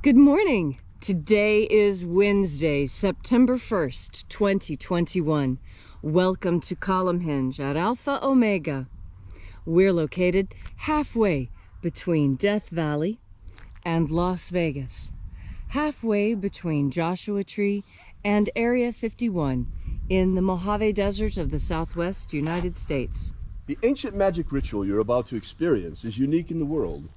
Good morning. Today is Wednesday, September 1st, 2021. Welcome to Column Hinge at Alpha Omega. We're located halfway between Death Valley and Las Vegas, halfway between Joshua Tree and Area 51 in the Mojave Desert of the Southwest United States. The ancient magic ritual you're about to experience is unique in the world.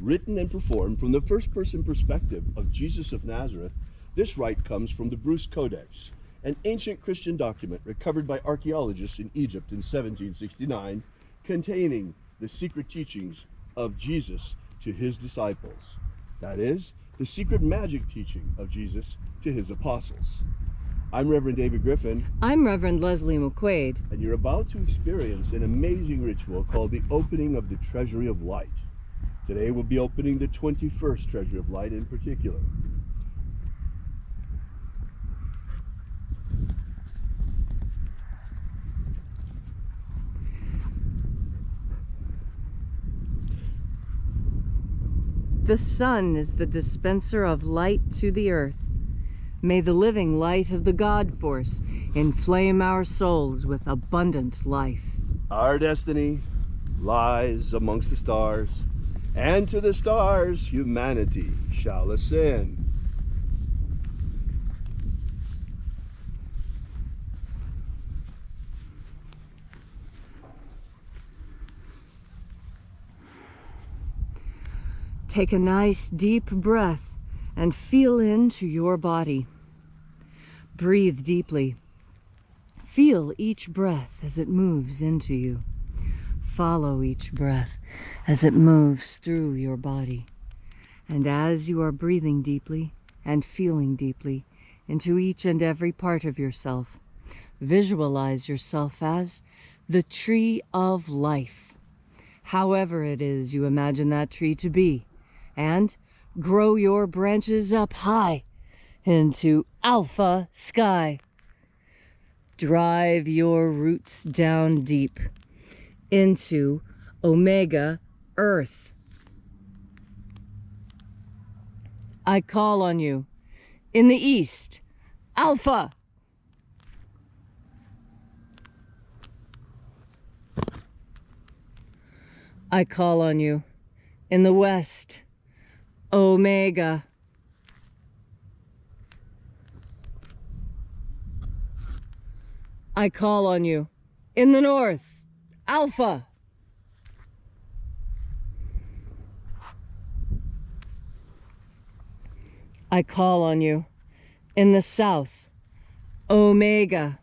Written and performed from the first-person perspective of Jesus of Nazareth, this rite comes from the Bruce Codex, an ancient Christian document recovered by archaeologists in Egypt in 1769, containing the secret teachings of Jesus to his disciples. That is, the secret magic teaching of Jesus to his apostles. I'm Reverend David Griffin. I'm Reverend Leslie McQuaid. And you're about to experience an amazing ritual called the opening of the Treasury of Light. Today we'll be opening the 21st Treasury of Light in particular. The sun is the dispenser of light to the earth. May the living light of the God Force inflame our souls with abundant life. Our destiny lies amongst the stars, and to the stars humanity shall ascend. Take a nice deep breath and feel into your body. Breathe deeply. Feel each breath as it moves into you. Follow each breath as it moves through your body. And as you are breathing deeply and feeling deeply into each and every part of yourself, visualize yourself as the tree of life, however it is you imagine that tree to be, and grow your branches up high into alpha sky. Drive your roots down deep into omega earth. I call on you in the east, alpha. I call on you in the west, omega. I call on you in the north, alpha. I call on you in the south, omega.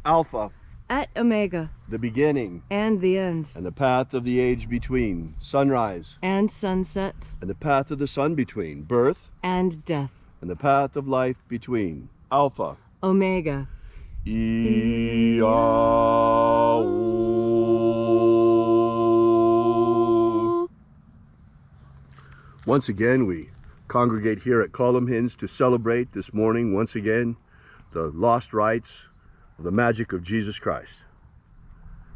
Alpha, at omega, the beginning and the end, and the path of the age between, sunrise and sunset, and the path of the sun between, birth and death, and the path of life between, alpha, omega. Once again, we congregate here at Column Hinge to celebrate this morning, once again, the lost rites of the magic of Jesus Christ.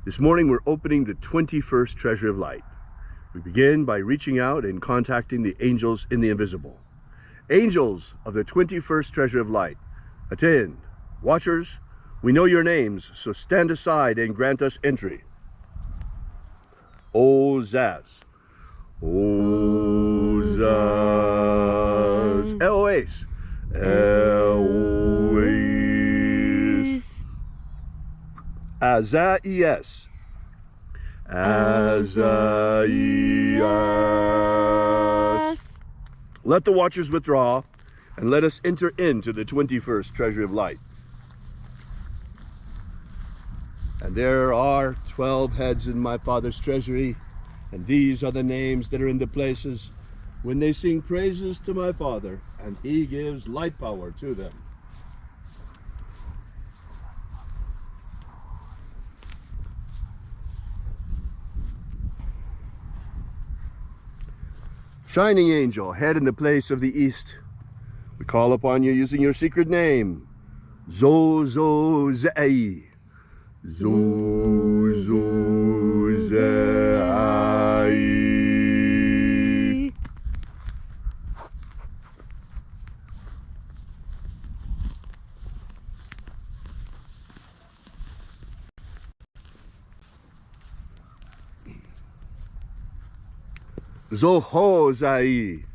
This morning, we're opening the 21st Treasury of Light. We begin by reaching out and contacting the angels in the invisible. Angels of the 21st Treasury of Light, attend. Watchers, we know your names, so stand aside and grant us entry. O Zaz. O Zaz. Eloise. Eloise. Azaies. Azaies. Let the watchers withdraw, and let us enter into the 21st Treasury of Light. And there are 12 heads in my Father's treasury, and these are the names that are in the places when they sing praises to my Father, and he gives light power to them. Shining angel, head in the place of the east, we call upon you using your secret name, Zozozei. Zuzai. Zohozai.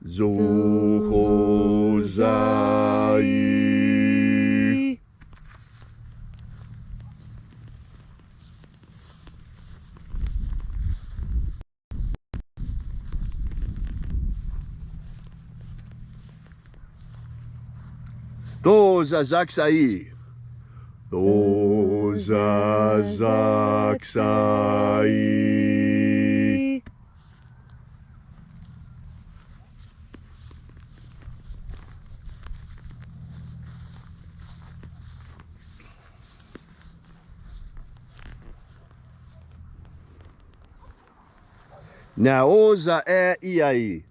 Zohozai. Dozazaksai. Dozazaksai. Naoza e iai.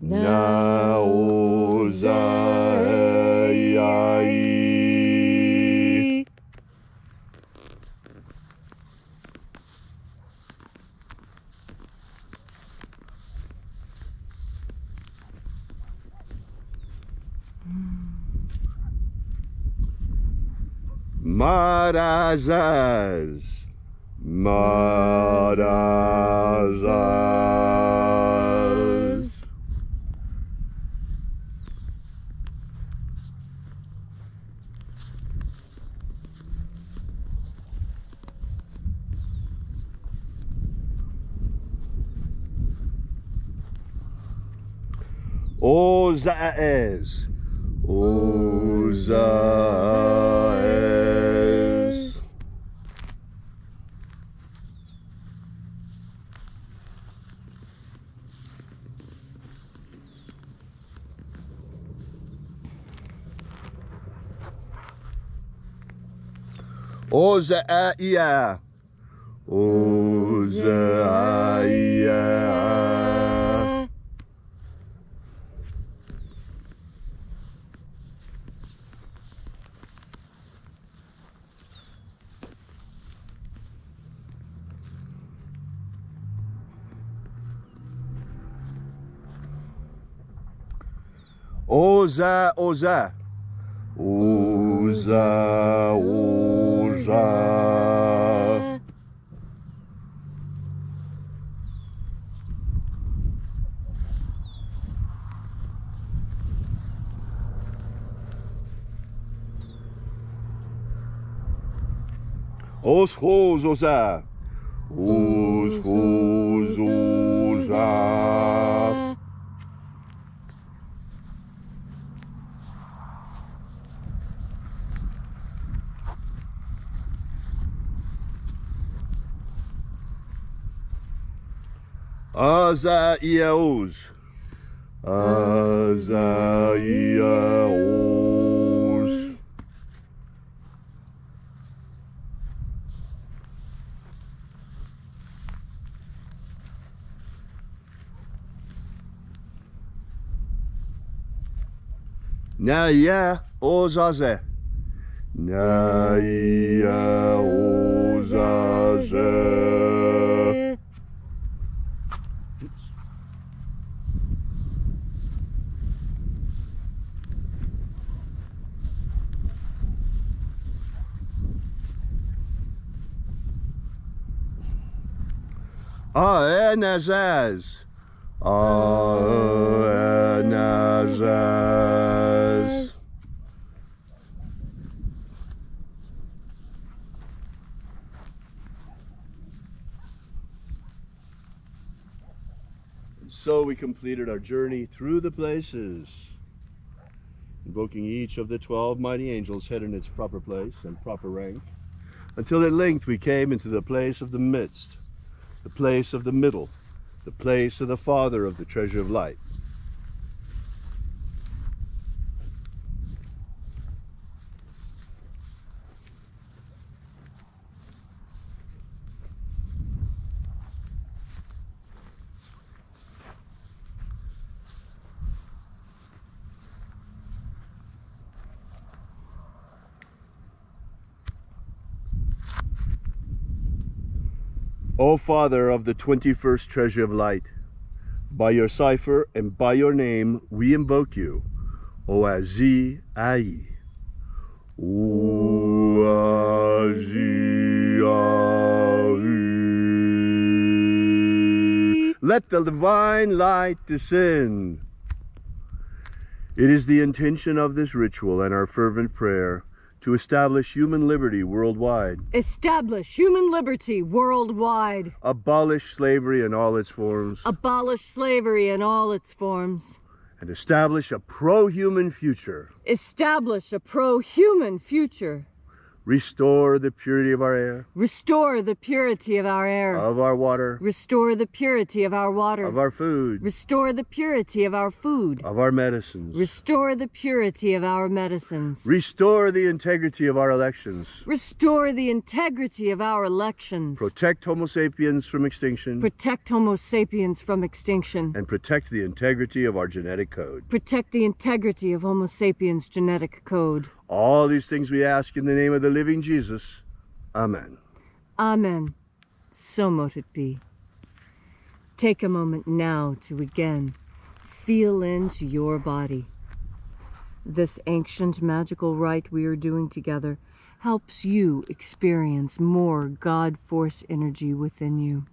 Naoza e iai. Marazas. Marazas. Ozaes. Ozaes. Ozaia. Ozaia. Oza, oza. Oza, oza. Os, os, oza. Os, oza. Azaiaos. Azaiaos. Naia ozaze. Naia ozaze. Aenazaz. Aenazaz. So we completed our journey through the places, invoking each of the 12 mighty angels head in its proper place and proper rank, until at length we came into the place of the midst, the place of the middle, the place of the Father of the treasure of light. O Father of the 21st treasure of light, by your cipher and by your name we invoke you, Oazi Ai. Oazi Ai. Let the divine light descend. It is the intention of this ritual and our fervent prayer to establish human liberty worldwide. Establish human liberty worldwide. Abolish slavery in all its forms. Abolish slavery in all its forms. And establish a pro-human future. Establish a pro-human future. Restore the purity of our air. Restore the purity of our air. Of our water. Restore the purity of our water. Of our food. Restore the purity of our food. Of our medicines. Restore the purity of our medicines. Restore the integrity of our elections. Restore the integrity of our elections. Protect Homo sapiens from extinction. Protect Homo sapiens from extinction. And protect the integrity of our genetic code. Protect the integrity of Homo sapiens' genetic code. All these things we ask in the name of the living Jesus. Amen. Amen. So mote it be. Take a moment now to again feel into your body. This ancient magical rite we are doing together helps you experience more God force energy within you.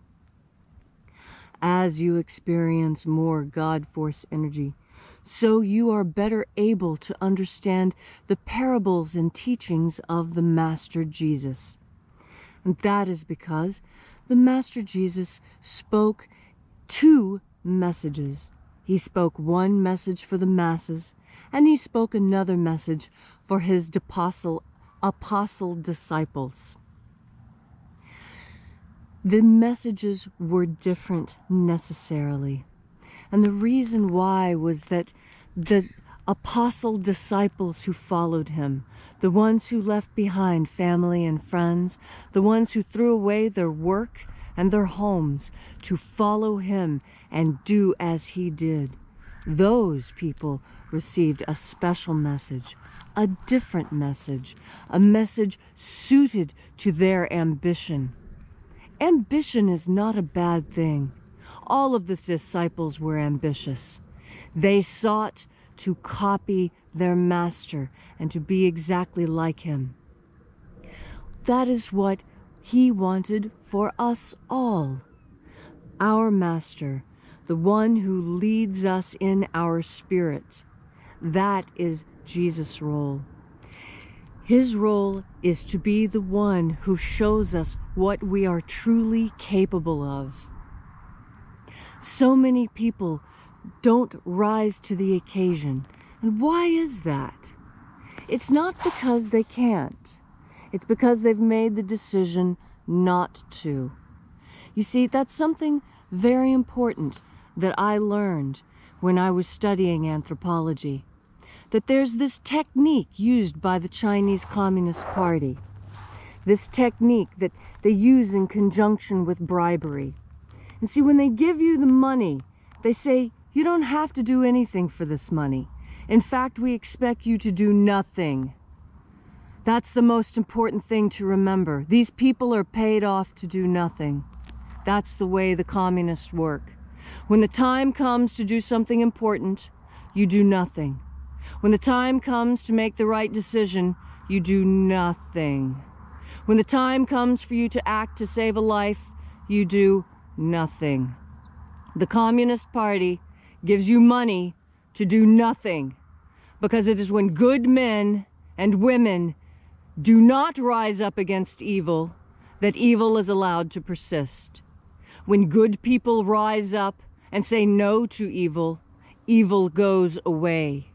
As you experience more God force energy, so you are better able to understand the parables and teachings of the Master Jesus. And that is because the Master Jesus spoke two messages. He spoke one message for the masses, and he spoke another message for his apostle disciples. The messages were different necessarily. And the reason why was that the apostle disciples who followed him, the ones who left behind family and friends, the ones who threw away their work and their homes to follow him and do as he did, those people received a special message, a different message, a message suited to their ambition. Ambition is not a bad thing. All of the disciples were ambitious. They sought to copy their master and to be exactly like him. That is what he wanted for us all. Our master, the one who leads us in our spirit, that is Jesus' role. His role is to be the one who shows us what we are truly capable of. So many people don't rise to the occasion. And why is that? It's not because they can't. It's because they've made the decision not to. You see, that's something very important that I learned when I was studying anthropology. That there's this technique used by the Chinese Communist Party. This technique that they use in conjunction with bribery. And see, when they give you the money, they say, you don't have to do anything for this money. In fact, we expect you to do nothing. That's the most important thing to remember. These people are paid off to do nothing. That's the way the communists work. When the time comes to do something important, you do nothing. When the time comes to make the right decision, you do nothing. When the time comes for you to act to save a life, you do nothing. The Communist Party gives you money to do nothing, because it is when good men and women do not rise up against evil that evil is allowed to persist. When good people rise up and say no to evil, evil goes away.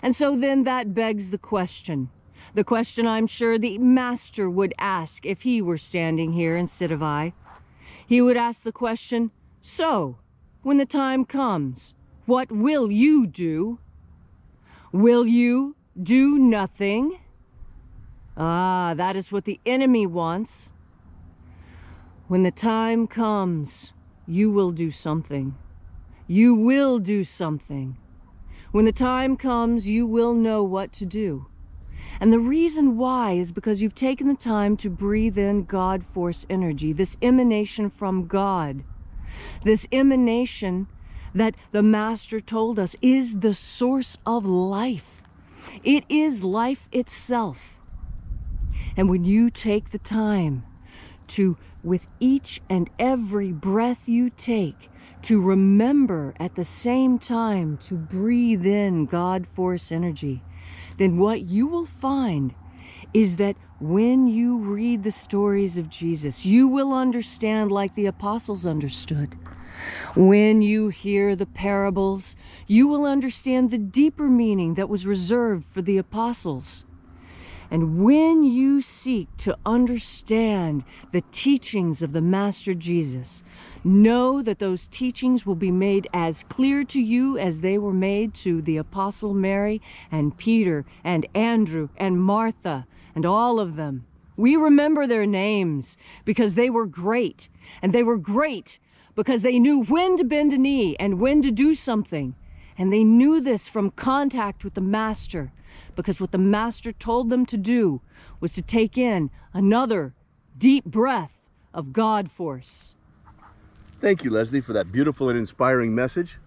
And so then that begs the question I'm sure the master would ask if he were standing here instead of I. He would ask the question, so, when the time comes, what will you do? Will you do nothing? Ah, that is what the enemy wants. When the time comes, you will do something. You will do something. When the time comes, you will know what to do. And the reason why is because you've taken the time to breathe in God Force energy, this emanation from God, this emanation that the Master told us is the source of life. It is life itself. And when you take the time to, with each and every breath you take, to remember at the same time to breathe in God Force energy, then what you will find is that when you read the stories of Jesus, you will understand like the apostles understood. When you hear the parables, you will understand the deeper meaning that was reserved for the apostles. And when you seek to understand the teachings of the Master Jesus, know that those teachings will be made as clear to you as they were made to the Apostle Mary and Peter and Andrew and Martha and all of them. We remember their names because they were great, and they were great because they knew when to bend a knee and when to do something. And they knew this from contact with the Master, because what the Master told them to do was to take in another deep breath of God Force. Thank you, Leslie, for that beautiful and inspiring message.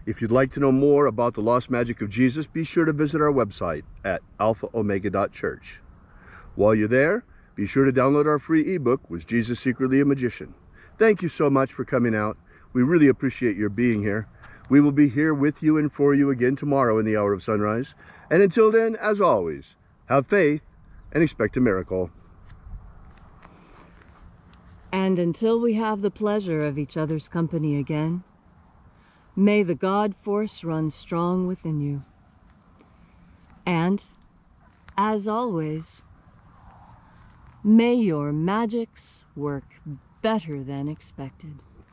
If you'd like to know more about the lost magic of Jesus, be sure to visit our website at alphaomega.church. While you're there, be sure to download our free ebook, Was Jesus Secretly a Magician? Thank you so much for coming out. We really appreciate your being here. We will be here with you and for you again tomorrow in the hour of sunrise. And until then, as always, have faith and expect a miracle. And until we have the pleasure of each other's company again, may the God Force run strong within you. And, as always, may your magics work better than expected.